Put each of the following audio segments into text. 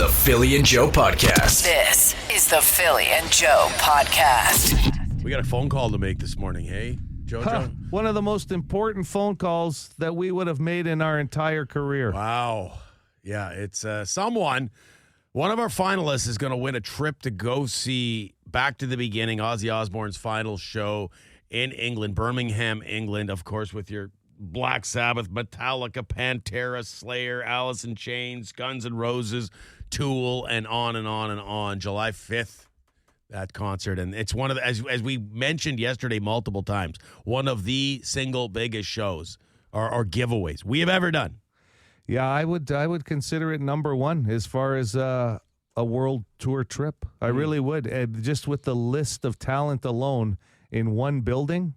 The Philly and Joe Podcast. This is the Philly and Joe Podcast. We got a phone call to make this morning, hey, JoJo? One of the most important phone calls that we would have made in our entire career. Wow. Yeah, it's someone. One of our finalists is going to win a trip to go see Back to the Beginning, Ozzy Osbourne's final show in England, Birmingham, England, of course, with your Black Sabbath, Metallica, Pantera, Slayer, Alice in Chains, Guns N' Roses, Tool, and on and on and on. July 5th, that concert. And it's one of the, as we mentioned yesterday multiple times, one of the single biggest shows or giveaways we have ever done. Yeah, I would consider it number one as far as a world tour trip. I really would. And just with the list of talent alone in one building,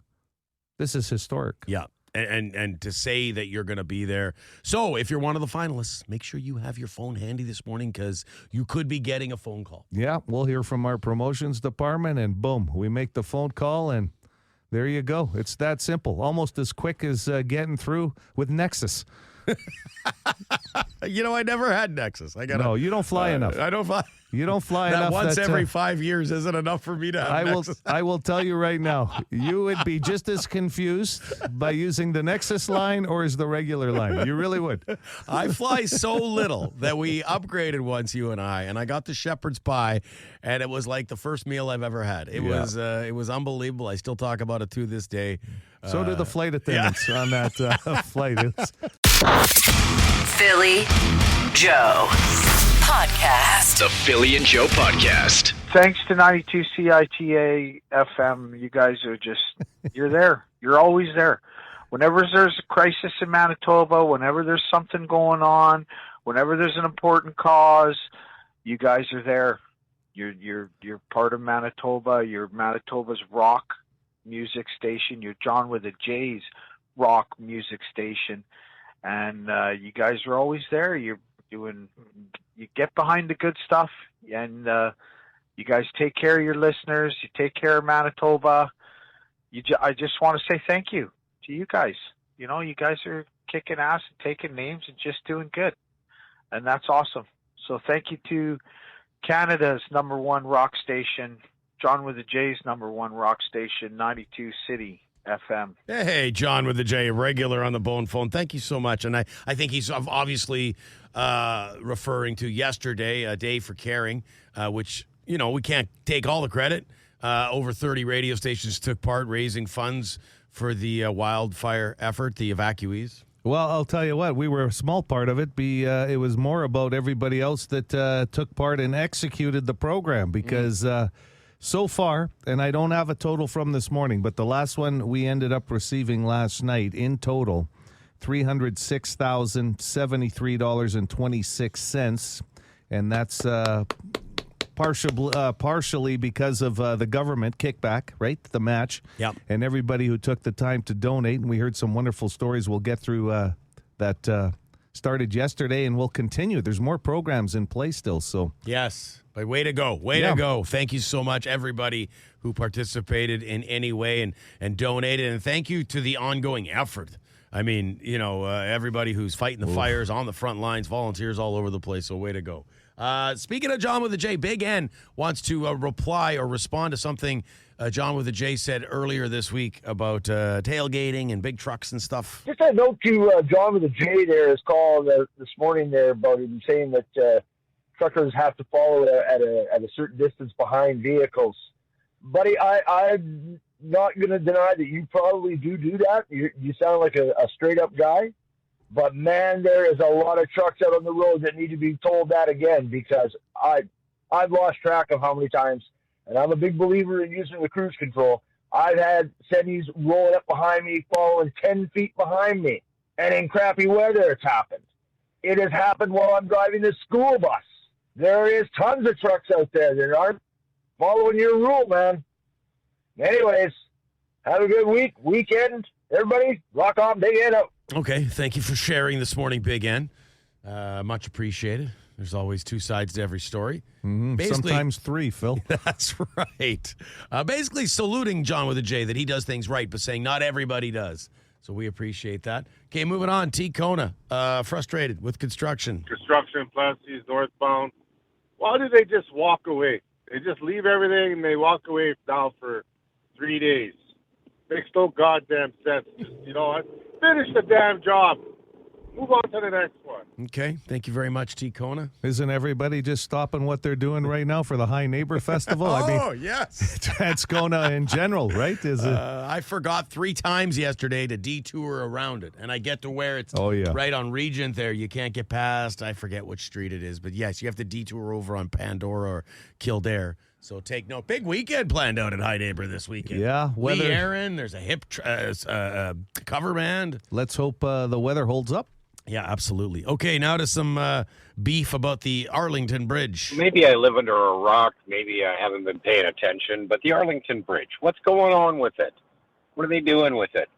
this is historic. Yeah. And to say that you're going to be there. So if you're one of the finalists, make sure you have your phone handy this morning because you could be getting a phone call. Yeah, we'll hear from our promotions department, and boom, we make the phone call, and there you go. It's that simple. Almost as quick as getting through with Nexus. You know, I never had Nexus. No, you don't fly enough. I don't fly. You don't fly that enough. Once every 5 years isn't enough for me to have Nexus. I will tell you right now, you would be just as confused by using the Nexus line or as the regular line. You really would. I fly so little that we upgraded once, you and I got the shepherd's pie, and it was like the first meal I've ever had. It was unbelievable. I still talk about it to this day. So do the flight attendants on that flight. Philly Joe Podcast. The Philly and Joe Podcast. Thanks to 92 CITA FM, you guys are just, you're there. You're always there. Whenever there's a crisis in Manitoba, whenever there's something going on, whenever there's an important cause, you guys are there. You're part of Manitoba. You're Manitoba's rock music station. You're John with a J's rock music station. And you guys are always there. You get behind the good stuff, and you guys take care of your listeners. You take care of Manitoba. I just want to say thank you to you guys. You know, you guys are kicking ass and taking names and just doing good, and that's awesome. So thank you to Canada's number one rock station, John with the J's number one rock station, 92 City FM. Hey, John with the J, regular on the Bone phone. Thank you so much. And I think he's obviously referring to yesterday, a day for caring, which, you know, we can't take all the credit. Over 30 radio stations took part raising funds for the wildfire effort, the evacuees. Well, I'll tell you what, we were a small part of it. It was more about everybody else that took part and executed the program because so far, and I don't have a total from this morning, but the last one we ended up receiving last night in total, $306,073.26, and that's partially because of the government kickback, right? The match. Yep. And everybody who took the time to donate, and we heard some wonderful stories we'll get through that started yesterday and will continue. There's more programs in place still, so. Yes. But way to go. Way to go. Thank you so much, everybody who participated in any way and donated. And thank you to the ongoing effort. I mean, you know, everybody who's fighting the fires on the front lines, volunteers all over the place. So way to go. Speaking of John with a J, Big N wants to reply or respond to something John with a J said earlier this week about tailgating and big trucks and stuff. Just a note to John with a J there is called this morning there about him saying that truckers have to follow at a certain distance behind vehicles. Buddy, I'm not going to deny that you probably do that. You sound like a straight-up guy. But, man, there is a lot of trucks out on the road that need to be told that again because I've lost track of how many times, and I'm a big believer in using the cruise control. I've had semis rolling up behind me, following 10 feet behind me, and in crappy weather it's happened. It has happened while I'm driving the school bus. There is tons of trucks out there that aren't following your rule, man. Anyways, have a good weekend. Everybody, rock on, Big N out. Okay, thank you for sharing this morning, Big N. Much appreciated. There's always two sides to every story. Sometimes three, Phil. That's right. Basically saluting John with a J that he does things right, but saying not everybody does. So we appreciate that. Okay, moving on. T. Kona, frustrated with construction. Construction, Plessis, northbound. why do they just walk away? They just leave everything and they walk away now for 3 days. Makes no goddamn sense. Just, you know what? Finish the damn job. Move on to the next one. Okay. Thank you very much, T. Kona. Isn't everybody just stopping what they're doing right now for the High Neighbor Festival? Yes. Transcona in general, right? Is it? I forgot 3 times yesterday to detour around it, and I get to where it's right on Regent there. You can't get past. I forget which street it is, but yes, you have to detour over on Pandora or Kildare. So take note. Big weekend planned out at High Neighbor this weekend. Yeah. Lee Aaron, there's a hip cover band. Let's hope the weather holds up. Yeah, absolutely. Okay, now to some beef about the Arlington Bridge. Maybe I live under a rock. Maybe I haven't been paying attention. But the Arlington Bridge, what's going on with it? What are they doing with it?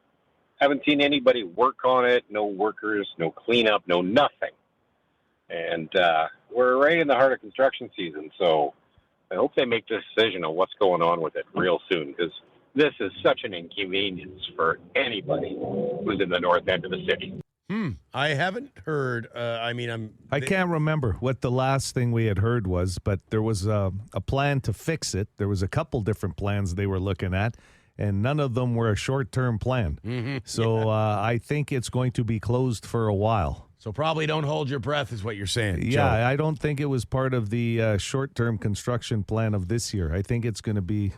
Haven't seen anybody work on it. No workers, no cleanup, no nothing. And we're right in the heart of construction season. So I hope they make this decision on what's going on with it real soon, because this is such an inconvenience for anybody who's in the north end of the city. I haven't heard. I can't remember what the last thing we had heard was, but there was a plan to fix it. There was a couple different plans they were looking at, and none of them were a short-term plan. Mm-hmm. So I think it's going to be closed for a while. So probably don't hold your breath is what you're saying. Yeah, Joe. I don't think it was part of the short-term construction plan of this year. I think it's going to be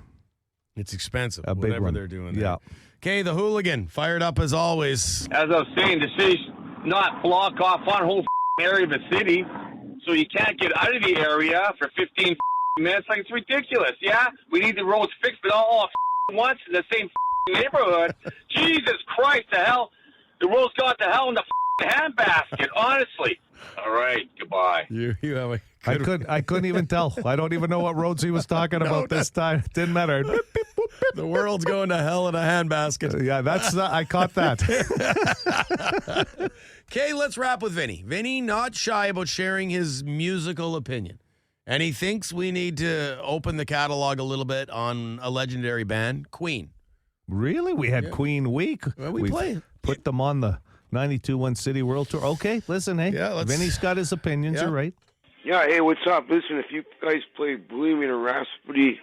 It's expensive, a big whatever one. they're doing there. Yeah. Okay, the hooligan, fired up as always. As I was saying, the city's not block off one whole area of the city, so you can't get out of the area for 15 minutes. Like, it's ridiculous. Yeah, we need the roads fixed, but all once in the same neighborhood. Jesus Christ, the hell, the roads got the hell in the handbasket. Honestly. All right, goodbye. You have a. I couldn't even tell. I don't even know what roads he was talking about this time. It didn't matter. The world's going to hell in a handbasket. Yeah, that's I caught that. Okay, let's wrap with Vinny. Vinny, not shy about sharing his musical opinion. And he thinks we need to open the catalog a little bit on a legendary band, Queen. Really? We had Queen Week. Well, we play. Put them on the 92.1 City World Tour. Okay, listen, hey. Yeah, Vinny's got his opinions. Yeah. You're right. Yeah, hey, what's up? Listen, if you guys play Bohemian Rhapsody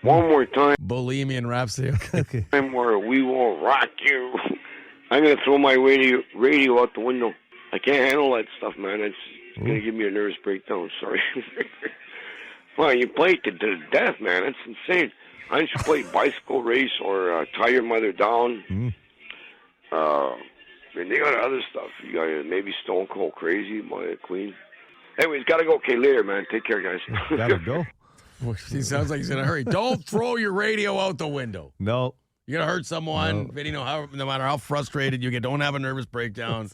one more time, Bohemian Rhapsody. Okay. or We Will Rock You, I'm going to throw my radio out the window. I can't handle that stuff, man. It's going to give me a nervous breakdown. Sorry. Well, you play it to the death, man. That's insane. I don't you play Bicycle Race or Tie Your Mother Down? And they got other stuff. You got maybe Stone Cold Crazy by Queen. Anyways, gotta go. Okay, later, man. Take care, guys. Gotta go. He sounds like he's in a hurry. Don't throw your radio out the window. No. You're going to hurt someone. Vinny, no matter how frustrated you get, don't have a nervous breakdown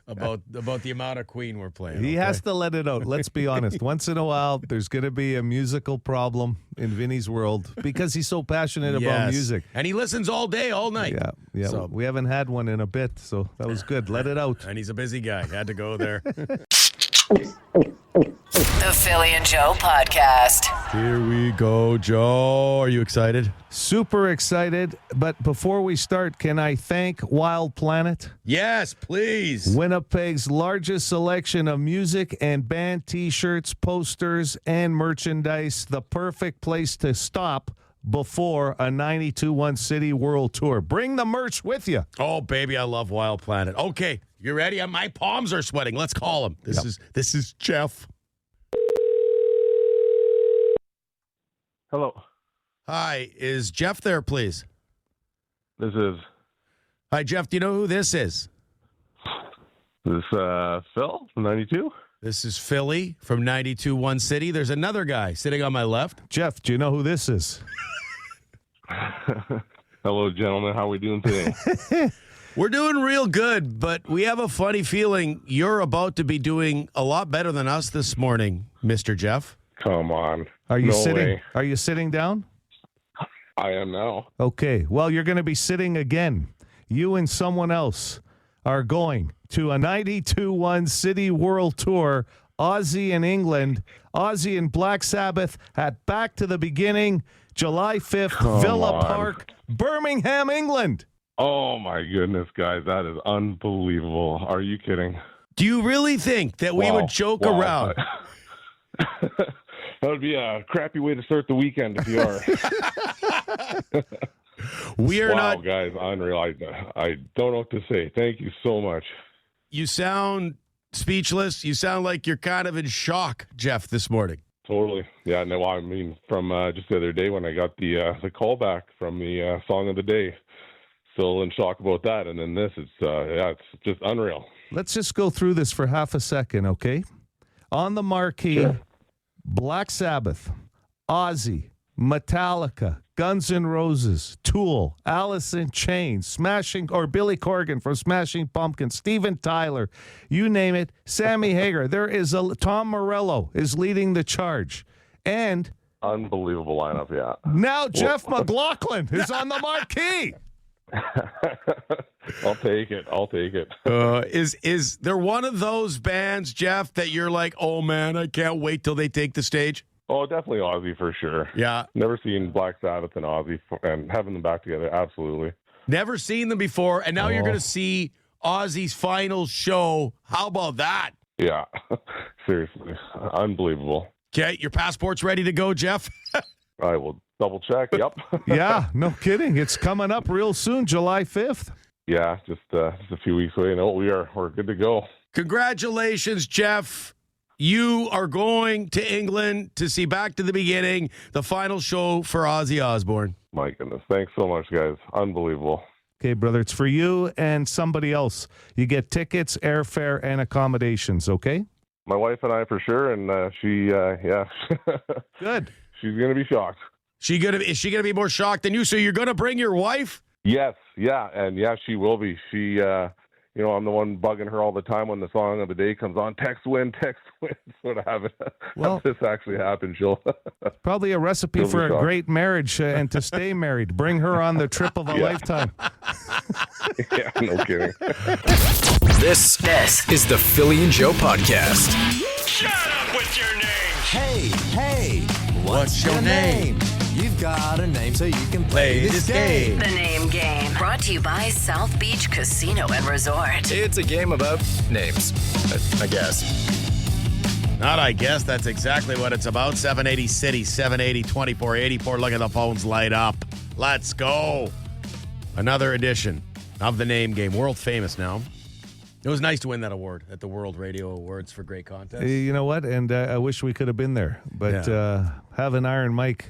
about the amount of Queen we're playing. He has to let it out. Let's be honest. Once in a while, there's going to be a musical problem in Vinny's world because he's so passionate about music. And he listens all day, all night. Yeah. So, we haven't had one in a bit, so that was good. Let it out. and he's a busy guy. Had to go there. The Philly and Joe Podcast. Here we go, Joe. Are you excited? Super excited. But before we start, can I thank Wild Planet? Yes, please. Winnipeg's largest selection of music and band T-shirts, posters, and merchandise. The perfect place to stop before a 92.1 City World Tour. Bring the merch with you. Oh, baby, I love Wild Planet. Okay, you ready? My palms are sweating. Let's call him. This is Jeff. Hello. Hi, is Jeff there, please? This is Hi, Jeff. Do you know who this is? Phil from 92. This is Philly from 92.1 City. There's another guy sitting on my left. Jeff, do you know who this is? Hello, gentlemen. How are we doing today? We're doing real good, but we have a funny feeling you're about to be doing a lot better than us this morning, Mr. Jeff. Come on. Are you No sitting? way. Are you sitting down? I am now. Okay. Well, you're going to be sitting again. You and someone else are going to a 92.1 City World Tour. Ozzy in England. Ozzy and Black Sabbath at Back to the Beginning, July 5th, Villa Park, Birmingham, England. Oh, my goodness, guys. That is unbelievable. Are you kidding? Do you really think that we would joke around? be a crappy way to start the weekend if you are. We are wow, not. guys, unreal. I don't know what to say. Thank you so much. You sound speechless. You sound like you're kind of in shock, Jeff, this morning. Totally. Yeah, no, I mean, from just the other day when I got the call back from the song of the day, still in shock about that. And then this, it's just unreal. Let's just go through this for half a second, okay? On the marquee, sure. Black Sabbath, Ozzy, Metallica, Guns N' Roses, Tool, Alice in Chains, Billy Corgan from Smashing Pumpkins, Steven Tyler, you name it, Sammy Hagar. There is Tom Morello is leading the charge. And unbelievable lineup, yeah. Now Jeff McLaughlin is on the marquee. I'll take it. Is there one of those bands, Jeff, that you're like, oh man, I can't wait till they take the stage? Oh, definitely Ozzy for sure. Yeah. Never seen Black Sabbath and Ozzy, and having them back together, absolutely. Never seen them before, and now you're going to see Ozzy's final show. How about that? Yeah, seriously, unbelievable. Okay, your passport's ready to go, Jeff? I will double check. Yep. Yeah, no kidding. It's coming up real soon, July 5th. Yeah, just a few weeks away. No, we're good to go. Congratulations, Jeff. You are going to England to see Back to the Beginning, the final show for Ozzy Osbourne. My goodness. Thanks so much, guys. Unbelievable. Okay, brother, it's for you and somebody else. You get tickets, airfare, and accommodations, okay? My wife and I for sure, and she, yeah. Good. She's going to be shocked. Is she going to be more shocked than you? So you're going to bring your wife? Yes, yeah, and yeah, she will be. She, I'm the one bugging her all the time when the song of the day comes on. Text win, sort of have it. Well, this actually happened, she'll probably a recipe for a great marriage and to stay married. Bring her on the trip of a lifetime. Yeah, no kidding. This is the Philly and Joe podcast. Shut up with your name. Hey, what's your name? You've got a name so you can play this game. The Name Game. Brought to you by South Beach Casino and Resort. It's a game about names, I guess. Not I guess. That's exactly what it's about. 780 City, 780-2484. Look at the phones light up. Let's go. Another edition of the Name Game. World famous now. It was nice to win that award at the World Radio Awards for great contest. You know what? And I wish we could have been there. But having Iron Mike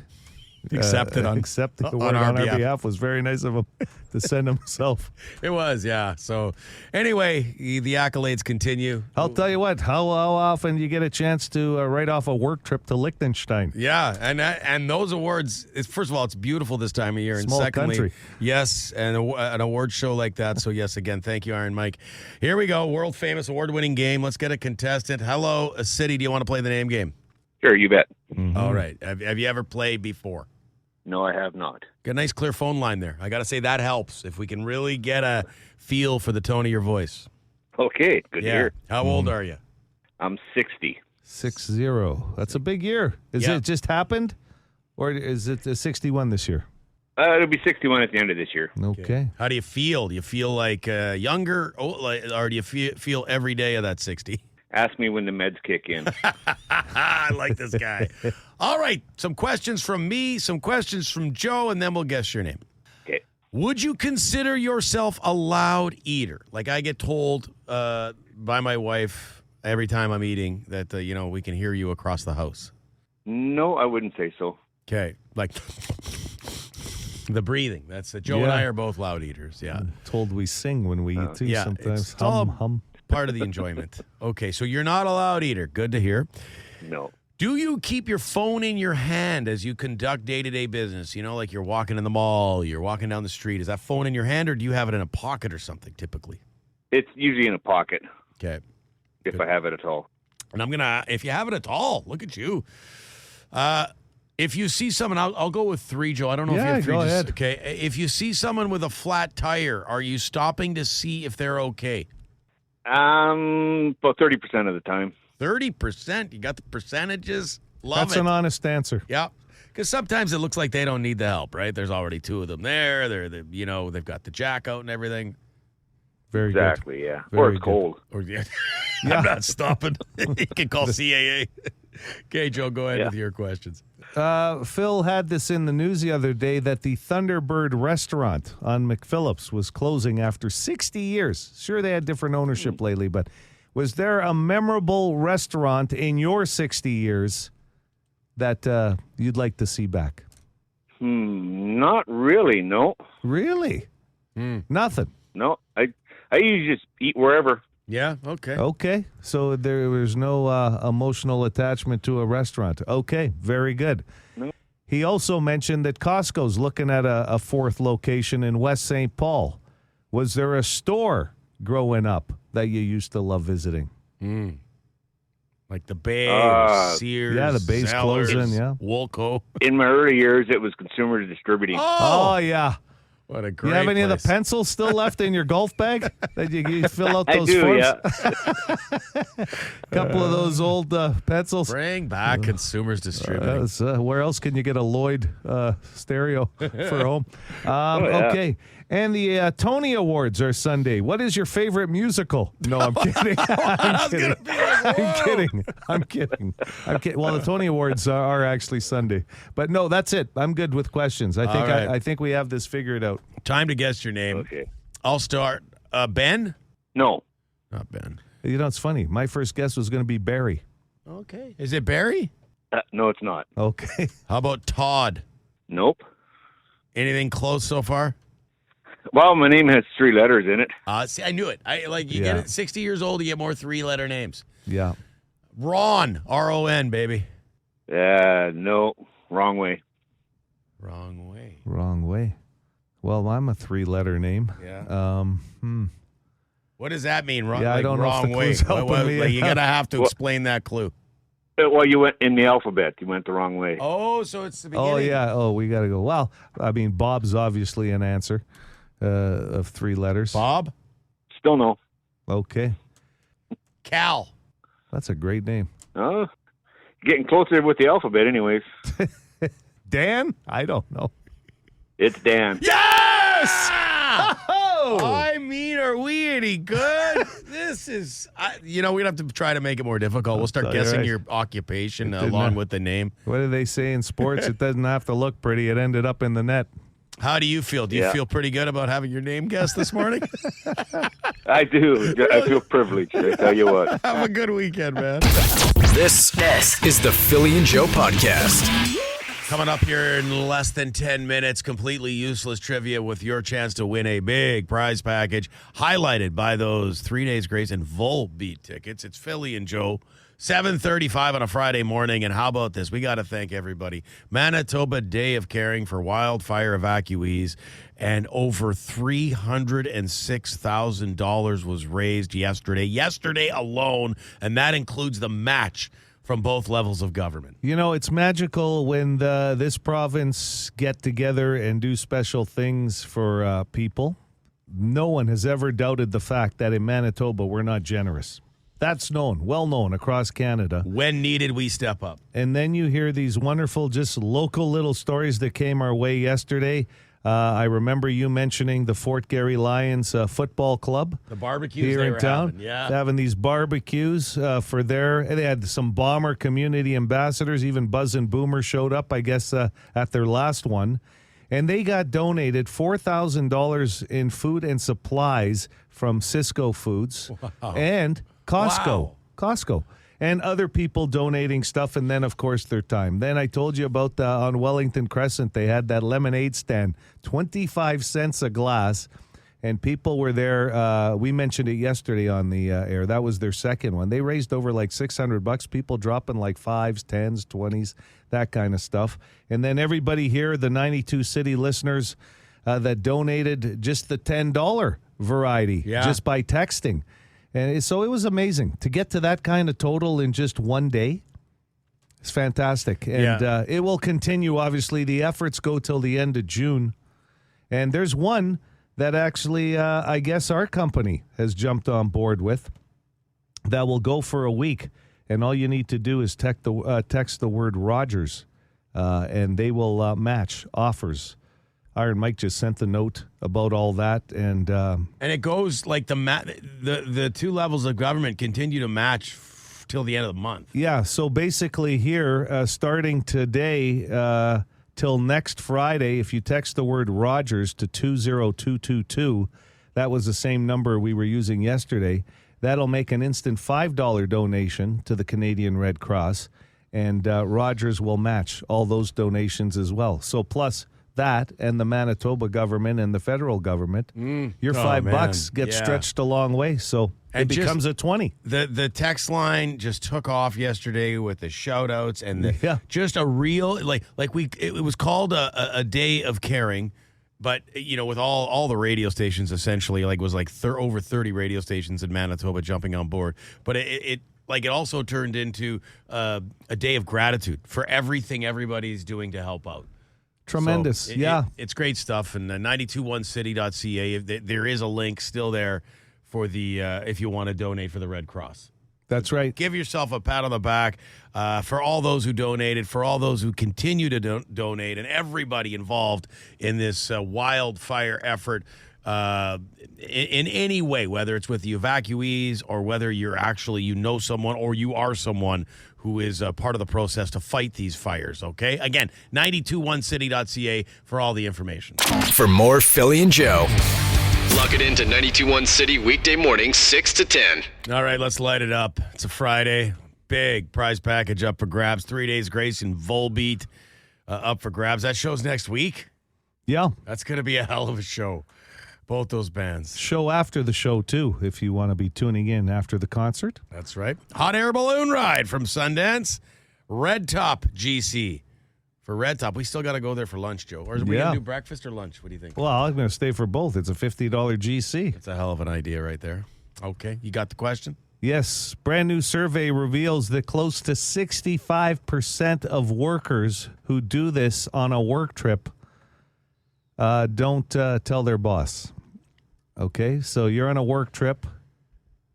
accept the award on our behalf was very nice of him to send himself. It was, yeah. So anyway, the accolades continue. I'll tell you what, how often do you get a chance to write off a work trip to Liechtenstein? Yeah, and those awards, first of all, it's beautiful this time of year. And small secondly, country. Yes, and an award show like that. So yes, again, thank you, Iron Mike. Here we go, world famous award-winning game. Let's get a contestant. Hello, City, do you want to play the Name Game? Sure, you bet. Mm-hmm. All right. Have you ever played before? No, I have not. Got a nice clear phone line there. I got to say that helps if we can really get a feel for the tone of your voice. Okay, good to hear. How old are you? I'm 60. 60. That's a big year. Is it just happened? Or is it 61 this year? It'll be 61 at the end of this year. Okay. How do you feel? Do you feel like younger, or do you feel every day of that 60? Ask me when the meds kick in. I like this guy. All right. Some questions from me, some questions from Joe, and then we'll guess your name. Okay. Would you consider yourself a loud eater? Like I get told by my wife every time I'm eating that, we can hear you across the house. No, I wouldn't say so. Okay. Like the breathing. That's Joe and I are both loud eaters. Yeah. I'm told we sing when we eat too sometimes. It's all part of the enjoyment. Okay, so you're not a loud eater. Good to hear. No. Do you keep your phone in your hand as you conduct day-to-day business? Like you're walking in the mall, you're walking down the street. Is that phone in your hand, or do you have it in a pocket or something typically? It's usually in a pocket. Okay. If I have it at all. And I'm going to, if you have it at all, look at you. If you see someone, I'll go with 3, Joe. I don't know if you have 3. Go ahead. Okay. If you see someone with a flat tire, are you stopping to see if they're okay? About 30% of the time. 30%? You got the percentages? Love it. That's an honest answer. Yeah. Because sometimes it looks like they don't need the help, right? There's already 2 of them there. They've got the jack out and everything. Very exactly, good. Yeah. Very or it's good. cold. I'm not stopping. You can call CAA. Okay, Joe, go ahead with your questions. Phil had this in the news the other day that the Thunderbird restaurant on McPhillips was closing after 60 years. Sure, they had different ownership lately, but was there a memorable restaurant in your 60 years that you'd like to see back? Not really, no. Really? Nothing? No, I usually just eat wherever. Yeah, okay. Okay, so there was no emotional attachment to a restaurant. Okay, very good. No. He also mentioned that Costco's looking at a fourth location in West St. Paul. Was there a store growing up that you used to love visiting? Like the Bay, or Sears, yeah, the Bay's Zellers, closing, yeah. Woolco. In my early years, it was Consumer Distributing. Oh yeah. What a great You have any place. of the pencils still left in your golf bag that you fill out I those do, forms? yeah. Couple of those old pencils. Bring back Consumers Distributing. Where else can you get a Lloyd stereo for home? yeah. Okay. And the Tony Awards are Sunday. What is your favorite musical? No, I'm kidding. I'm kidding. Well, the Tony Awards are actually Sunday. But no, that's it. I'm good with questions. I think All right. I think we have this figured out. Time to guess your name. Okay. I'll start. Ben? No. Not Ben. You know, it's funny. My first guess was going to be Barry. Okay. Is it Barry? No, it's not. Okay. How about Todd? Nope. Anything close so far? Well, my name has 3 letters in it. See, I knew it. You get it. 60 years old, you get more 3-letter names. Yeah. Ron, R-O-N, baby. No, wrong way. Wrong way. Wrong way. Well, I'm a 3-letter name. Yeah. What does that mean? Wrong, Yeah, I don't know if wrong the way. clue's helping me. You gotta have to explain that clue. Well, you went in the alphabet. You went the wrong way. Oh, so it's the beginning. Oh, yeah. Oh, we got to go. Well, I mean, Bob's obviously an answer of 3 letters. Bob? Still no. Okay. Cal. That's a great name. Getting closer with the alphabet anyways. Dan? I don't know. It's Dan. Yes! Oh! I mean, are we any good? This is, we're going to have to try to make it more difficult. We'll start guessing right. your occupation didn't along have- with the name. What do they say in sports? It doesn't have to look pretty. It ended up in the net. How do you feel? Do you Yeah. feel pretty good about having your name guessed this morning? I do. I feel privileged. I tell you what. Have a good weekend, man. This is the Philly and Joe podcast. Coming up here in less than 10 minutes, completely useless trivia with your chance to win a big prize package, highlighted by those 3 Days Grace and Volbeat tickets. It's Philly and Joe, 7:35 on a Friday morning. And how about this? We got to thank everybody. Manitoba Day of Caring for Wildfire Evacuees. And over $306,000 was raised yesterday alone. And that includes the match from both levels of government. You know, it's magical when this province get together and do special things for people. No one has ever doubted the fact that in Manitoba we're not generous. That's known, well known across Canada. When needed, we step up. And then you hear these wonderful, just local little stories that came our way yesterday. I remember you mentioning the Fort Garry Lions football club. The barbecues here they in were town. having, yeah. Having these barbecues for they had some Bomber community ambassadors. Even Buzz and Boomer showed up, I guess, at their last one. And they got donated $4,000 in food and supplies from Cisco Foods and Costco. Wow. Costco. And other people donating stuff, and then, of course, their time. Then I told you about on Wellington Crescent, they had that lemonade stand, 25 cents a glass, and people were there. We mentioned it yesterday on the air. That was their second one. They raised over like $600, people dropping like 5s, 10s, 20s, that kind of stuff. And then everybody here, the 92 city listeners that donated just the $10 variety, just by texting. And so it was amazing to get to that kind of total in just one day. It's fantastic. And it will continue, obviously. The efforts go till the end of June. And there's one that actually, I guess our company has jumped on board with that will go for a week. And all you need to do is text the word Rogers, and they will match offers. Iron Mike just sent the note about all that, and it goes like the 2 levels of government continue to match till the end of the month. Yeah, so basically here, starting today till next Friday, if you text the word Rogers to 20222, that was the same number we were using yesterday, that'll make an instant $5 donation to the Canadian Red Cross, and Rogers will match all those donations as well. So plus that and the Manitoba government and the federal government, your $5 gets stretched a long way. So it becomes a 20. The text line just took off yesterday with the shout outs and just a real it was called a day of caring, but with all the radio stations essentially, it was over 30 radio stations in Manitoba jumping on board. But it also turned into a day of gratitude for everything everybody's doing to help out. Tremendous. So it's great stuff. And 921city.ca, there is a link still there for the if you want to donate for the Red Cross. That's right. Give yourself a pat on the back for all those who donated, for all those who continue to donate, and everybody involved in this wildfire effort in any way, whether it's with the evacuees or whether you're actually someone or you are someone who is part of the process to fight these fires, okay? Again, 921city.ca for all the information. For more Philly and Joe, log it into 921 City weekday mornings 6 to 10. All right, let's light it up. It's a Friday. Big prize package up for grabs. 3 days grace in Volbeat up for grabs. That show's next week. Yeah. That's going to be a hell of a show. Both those bands. Show after the show, too, if you want to be tuning in after the concert. That's right. Hot air balloon ride from Sundance. Red Top GC. For Red Top, we still got to go there for lunch, Joe. Or are we going to do breakfast or lunch? What do you think? Well, I'm going to stay for both. It's a $50 GC. It's a hell of an idea right there. Okay. You got the question? Yes. Brand new survey reveals that close to 65% of workers who do this on a work trip don't tell their boss. Okay, so you're on a work trip.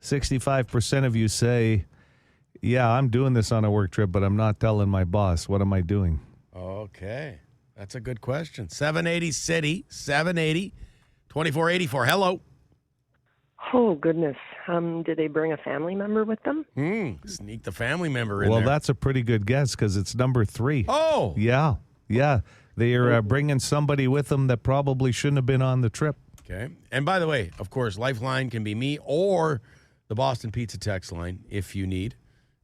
65% of you say, yeah, I'm doing this on a work trip, but I'm not telling my boss. What am I doing? Okay, that's a good question. 780 City, 780, 2484. Hello. Oh, goodness. Did they bring a family member with them? Sneak the family member in there. Well, that's a pretty good guess because it's number 3. Oh. Yeah. They are bringing somebody with them that probably shouldn't have been on the trip. Okay. And by the way, of course, Lifeline can be me or the Boston Pizza text line if you need.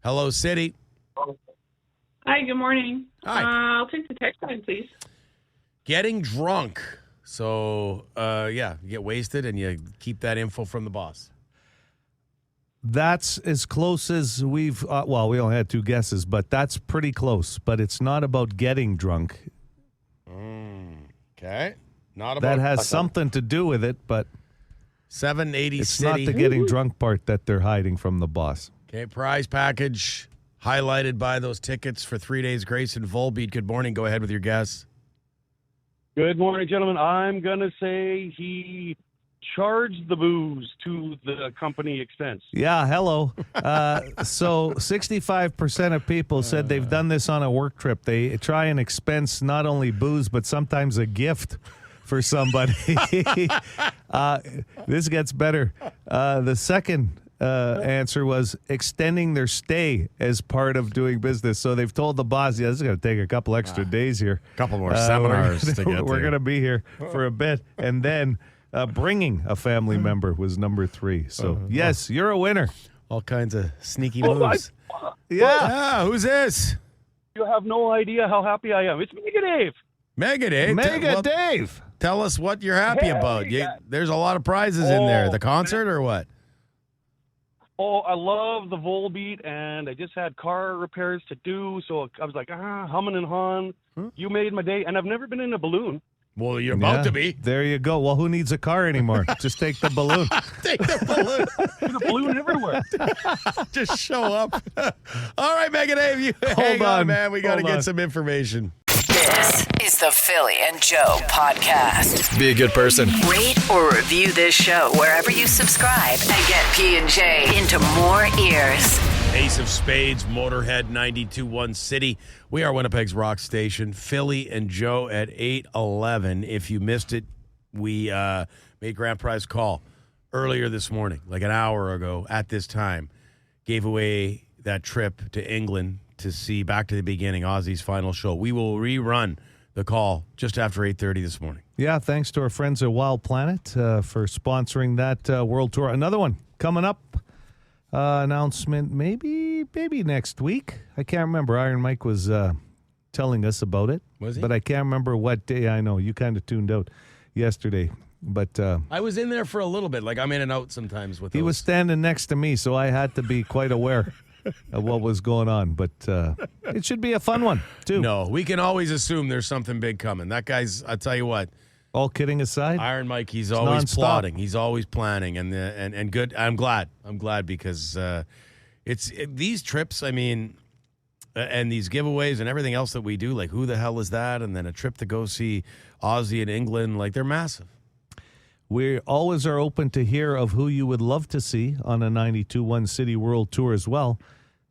Hello, City. Hi, good morning. Hi. I'll take the text line, please. Getting drunk. So, you get wasted and you keep that info from the boss. That's as close as we've, we only had 2 guesses, but that's pretty close. But it's not about getting drunk. Okay. Not about that has something to do with it, but 780 it's City. not the getting drunk part that they're hiding from the boss. Okay, prize package highlighted by those tickets for 3 days grace in Volbeat. Good morning. Go ahead with your guess. Good morning, gentlemen. I'm going to say he charged the booze to the company expense. Yeah, hello. So 65% of people said they've done this on a work trip. They try and expense not only booze, but sometimes a gift for somebody. This gets better. The second answer was extending their stay as part of doing business. So they've told the boss, this is going to take a couple extra days here. A couple more seminars to get We're going to be here for a bit. And then bringing a family member was number 3. So, yes, you're a winner. All kinds of sneaky moves. Yeah. Who's this? You have no idea how happy I am. It's Mega Dave. Mega Dave. Dave. Tell us what you're happy about. There's a lot of prizes in there. The concert or what? Oh, I love the Volbeat, and I just had car repairs to do, so I was like, humming and hawing. You made my day, and I've never been in a balloon. Well, you're about to be. There you go. Well, who needs a car anymore? Just take the balloon. Take the balloon. There's a balloon everywhere. Just show up. All right, Mega Dave, you hang on, man. We got to get some information. This is the Philly and Joe podcast. Be a good person. Rate or review this show wherever you subscribe and get P&J into more ears. Ace of Spades, Motorhead, 92.1 City. We are Winnipeg's rock station. Philly and Joe at 8:11. If you missed it, we made grand prize call earlier this morning, like an hour ago at this time. Gave away that trip to England to see Back to the Beginning, Ozzy's final show. We will rerun the call just after 8:30 this morning. Yeah, thanks to our friends at Wild Planet for sponsoring that world tour. Another one coming up. Announcement maybe next week. I can't remember. Iron Mike was telling us about it. Was he? But I can't remember what day. I know you kind of tuned out yesterday. But I was in there for a little bit. Like, I'm in and out sometimes with he those. was standing next to me, so I had to be quite aware of what was going on. But it should be a fun one, too. No, we can always assume there's something big coming. That guy's, I tell you what. All kidding aside, Iron Mike, he's it's always nonstop. plotting. He's always planning, and good. I'm glad because these trips. I mean, and these giveaways and everything else that we do. Like, who the hell is that? And then a trip to go see Ozzy in England. Like, they're massive. We always are open to hear of who you would love to see on a 92.1 City World Tour as well.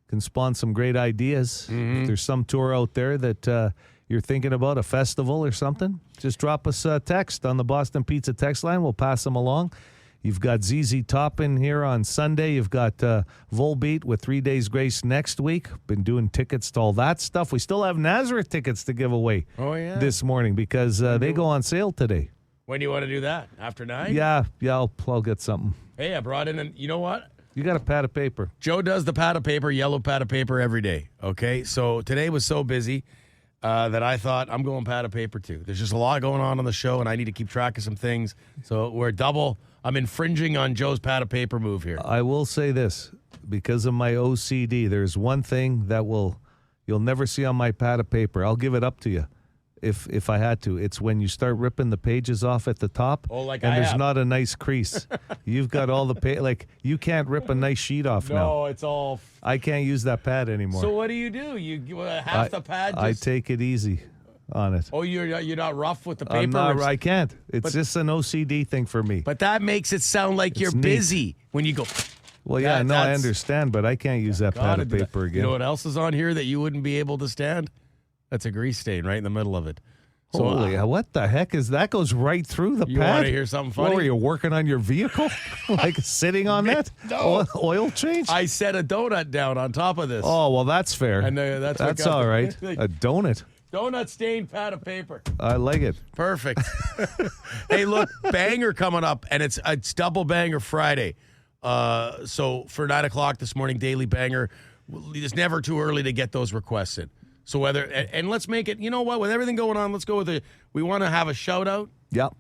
Can spawn some great ideas. If there's some tour out there that you're thinking about, a festival or something, just drop us a text on the Boston Pizza text line. We'll pass them along. You've got ZZ Top in here on Sunday. You've got Volbeat with 3 Days Grace next week. Been doing tickets to all that stuff. We still have Nazareth tickets to give away this morning because they go on sale today. When do you want to do that? After 9? Yeah, I'll get something. Hey, I brought in, you know what? You got a pad of paper. Joe does the pad of paper, yellow pad of paper every day. Okay, so today was so busy that I thought I'm going pad of paper too. There's just a lot going on the show, and I need to keep track of some things. So I'm infringing on Joe's pad of paper move here. I will say this, because of my OCD, there's one thing that you'll never see on my pad of paper. I'll give it up to you if I had to. It's when you start ripping the pages off at the top, and there's not a nice crease. You've got all the like you can't rip a nice sheet off now. No, it's all. I can't use that pad anymore. So what do? You half the pad? I take it easy on it. Oh, you're not rough with the paper? I can't. It's just an OCD thing for me. But that makes it sound like you're busy when you go. Well, yeah, I understand, but I can't use that pad of paper again. You know what else is on here that you wouldn't be able to stand? That's a grease stain right in the middle of it. So, holy, what the heck is that? Goes right through the pad. You want to hear something funny? What, were you working on your vehicle? Like sitting on that? No. Oil change? I set a donut down on top of this. Oh, well, that's fair. And that's all right. A donut. Donut stained pad of paper. I like it. Perfect. Hey, look, banger coming up, and it's Double Banger Friday. So for 9 o'clock this morning, Daily Banger. It's never too early to get those requests in. So and let's make it, you know what, with everything going on, let's go with we want to have a shout out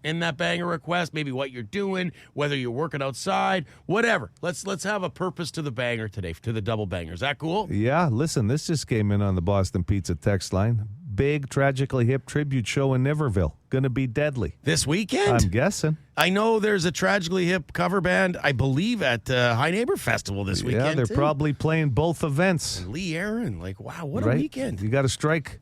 in that banger request, maybe what you're doing, whether you're working outside, whatever. Let's have a purpose to the banger today, to the double banger. Is that cool? Yeah, listen, this just came in on the Boston Pizza text line. Big Tragically Hip tribute show in Niverville. Going to be deadly. This weekend? I'm guessing. I know there's a Tragically Hip cover band, I believe, at High Neighbor Festival this weekend. Yeah, they're probably playing both events. And Lee Aaron, wow, what a weekend. You got to strike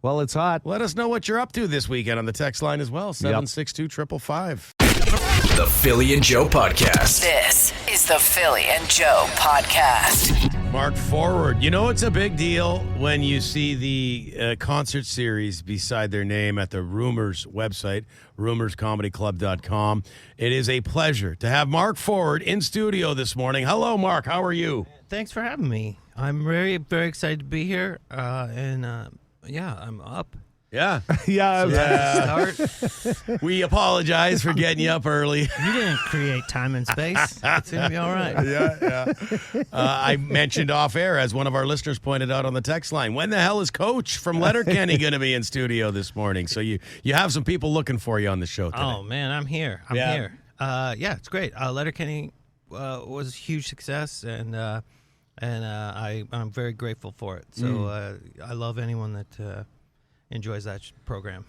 while it's hot. Let us know what you're up to this weekend on the text line as well, 762-555. The Philly and Joe Podcast. This is the Philly and Joe Podcast. Mark forward. You know it's a big deal when you see the concert series beside their name at the Rumors website, rumorscomedyclub.com. It is a pleasure to have Mark Forward in studio this morning. Hello, Mark. How are you? Thanks for having me. I'm very, very excited to be here, and I'm up. Yeah. Start. We apologize for getting you up early. You didn't create time and space. It's going to be all right. Yeah. I mentioned off air, as one of our listeners pointed out on the text line, when the hell is Coach from Letterkenny going to be in studio this morning? So you have some people looking for you on the show today. Oh, man, I'm here. I'm here. It's great. Letterkenny was a huge success, and I'm very grateful for it. So I love anyone that enjoys that program.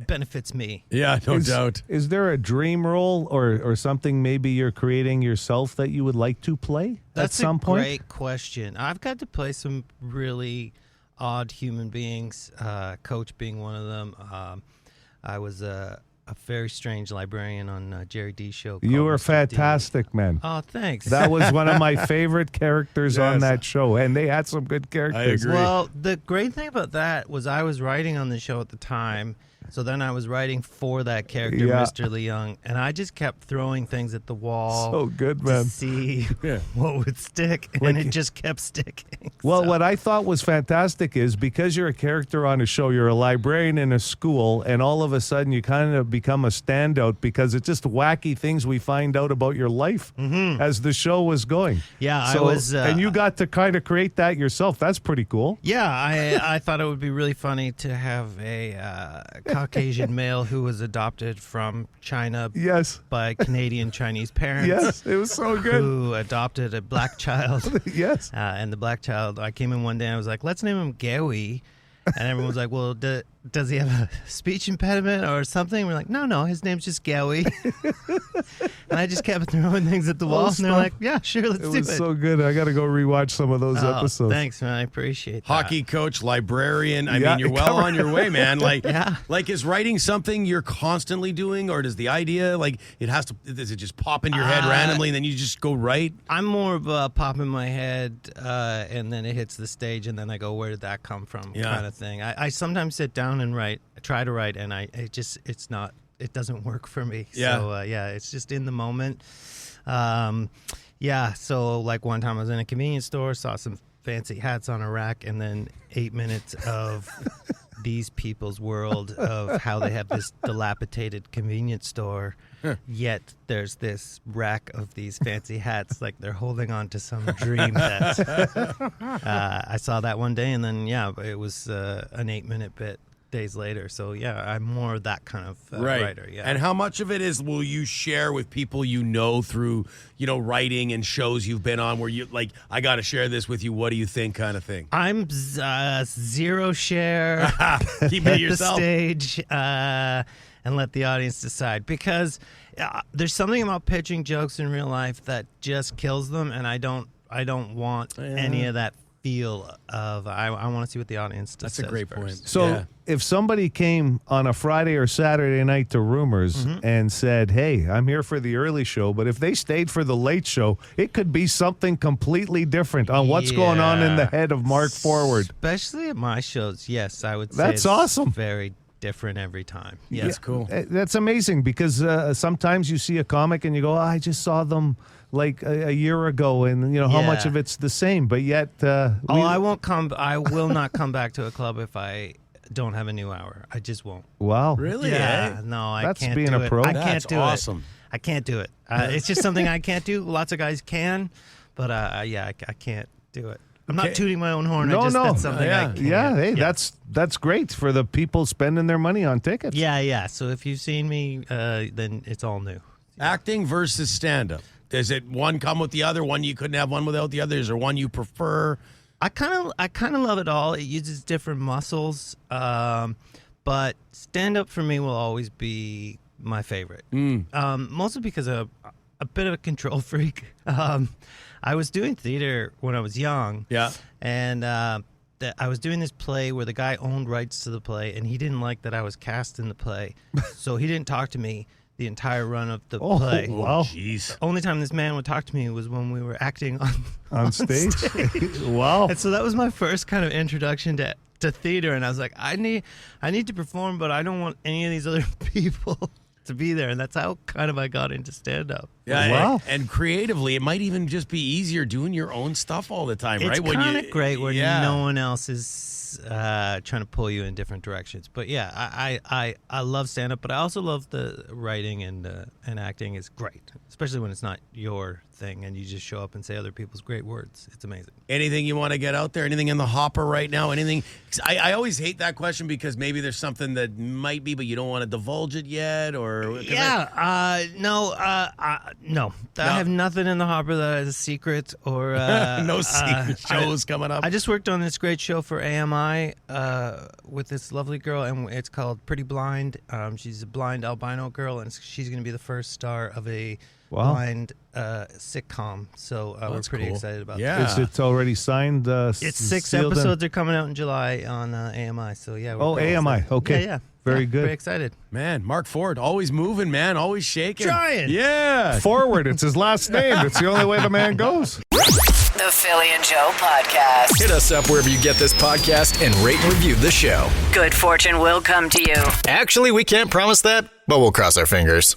Benefits me. Yeah, no doubt. Is there a dream role or something maybe you're creating yourself that you would like to play at some point? That's a great question. I've got to play some really odd human beings, Coach being one of them. I was a very strange librarian on Jerry D's show. You were fantastic, man. Oh, thanks. That was one of my favorite characters on that show, and they had some good characters. I agree. Well, the great thing about that was I was writing on the show at the time, So then I was writing for that character, Yeah. Mr. Leung, and I just kept throwing things at the wall. So good, man. To see what would stick, and it just kept sticking. Well, what I thought was fantastic is because you're a character on a show, you're a librarian in a school, and all of a sudden you kind of become a standout because it's just wacky things we find out about your life as the show was going. Yeah, So, I was... and you got to kind of create that yourself. That's pretty cool. Yeah, I thought it would be really funny to have a Caucasian male who was adopted from China by Canadian Chinese parents. Yes, it was so good. Who adopted a black child. Yes. And the black child, I came in one day and I was like, let's name him Gawi. And everyone was like, well, does he have a speech impediment or something? We're like, no, his name's just Gawi. And I just kept throwing things at the wall. And they're like, yeah, sure, let's do it. It was so good. I got to go rewatch some of those episodes. Thanks, man. I appreciate that. Hockey coach, librarian. I mean, you're well on your way, man. Like, is writing something you're constantly doing, or does the idea, does it just pop into your head randomly and then you just go write? I'm more of a pop in my head and then it hits the stage and then I go, where did that come from kind of thing. I sometimes sit down and try to write, and it doesn't work for me. Yeah. So, it's just in the moment. So like one time I was in a convenience store, saw some fancy hats on a rack, and then 8 minutes of these people's world of how they have this dilapidated convenience store, yet there's this rack of these fancy hats like they're holding on to some dream that I saw that one day, and then it was an 8-minute bit days later. So I'm more that kind of writer. Yeah. And how much of it will you share with people you know through writing and shows you've been on where you like, I got to share this with you, what do you think, kind of thing? I'm zero share. Keep it to yourself. The stage and let the audience decide, because there's something about pitching jokes in real life that just kills them, and I don't want any of that feel of I want to see what the audience does. That's a great point. So if somebody came on a Friday or Saturday night to Rumors and said, hey, I'm here for the early show, but if they stayed for the late show, it could be something completely different on what's going on in the head of Mark Forward. Especially at my shows, yes, I would say that's awesome. Very different every time. Yeah, that's cool. That's amazing, because sometimes you see a comic and you go, I just saw them like a year ago, and how much of it's the same, but yet I will not come back to a club if I don't have a new hour. I just won't. Wow. Really? Yeah. No, I That's can't being do a pro. it. I can't do awesome. it. I can't do it. It's just something I can't do. Lots of guys can, but I can't do it. I'm not tooting my own horn. That's something I can't. Yeah, hey, that's great for the people spending their money on tickets. Yeah. So if you've seen me, then it's all new. Acting versus stand-up. Does it one come with the other? One you couldn't have one without the other? Is there one you prefer? I kind of love it all. It uses different muscles, but stand-up for me will always be my favorite. Mostly because I'm a bit of a control freak. I was doing theater when I was young. Yeah. And I was doing this play where the guy owned rights to the play, and he didn't like that I was cast in the play. So he didn't talk to me the entire run of the play. Wow. Jeez. The only time this man would talk to me was when we were acting on stage. Wow. And so that was my first kind of introduction to theater, and I was like, I need to perform, but I don't want any of these other people to be there, and that's how kind of I got into stand-up. Yeah, wow. And creatively, it might even just be easier doing your own stuff all the time, right? It's kind of great when no one else is trying to pull you in different directions. But yeah, I love stand-up, but I also love the writing and acting is great, especially when it's not your thing and you just show up and say other people's great words. It's amazing. Anything you want to get out there? Anything in the hopper right now? Anything? I always hate that question because maybe there's something that might be, but you don't want to divulge it yet, or no. I have nothing in the hopper that is a secret or no secret shows coming up. I just worked on this great show for AMI with this lovely girl, and it's called Pretty Blind. She's a blind albino girl, and she's going to be the first star of a blind sitcom. So we're pretty excited about that. It's already signed. It's 6 episodes are coming out in July on AMI. So yeah. We're pretty AMI. excited. Okay. Yeah. Very good. Pretty excited. Man, Mark Ford, always moving, man, always shaking. Trying. Yeah. Forward. It's his last name. It's the only way the man goes. The Philly and Joe Podcast. Hit us up wherever you get this podcast and rate and review the show. Good fortune will come to you. Actually, we can't promise that, but we'll cross our fingers.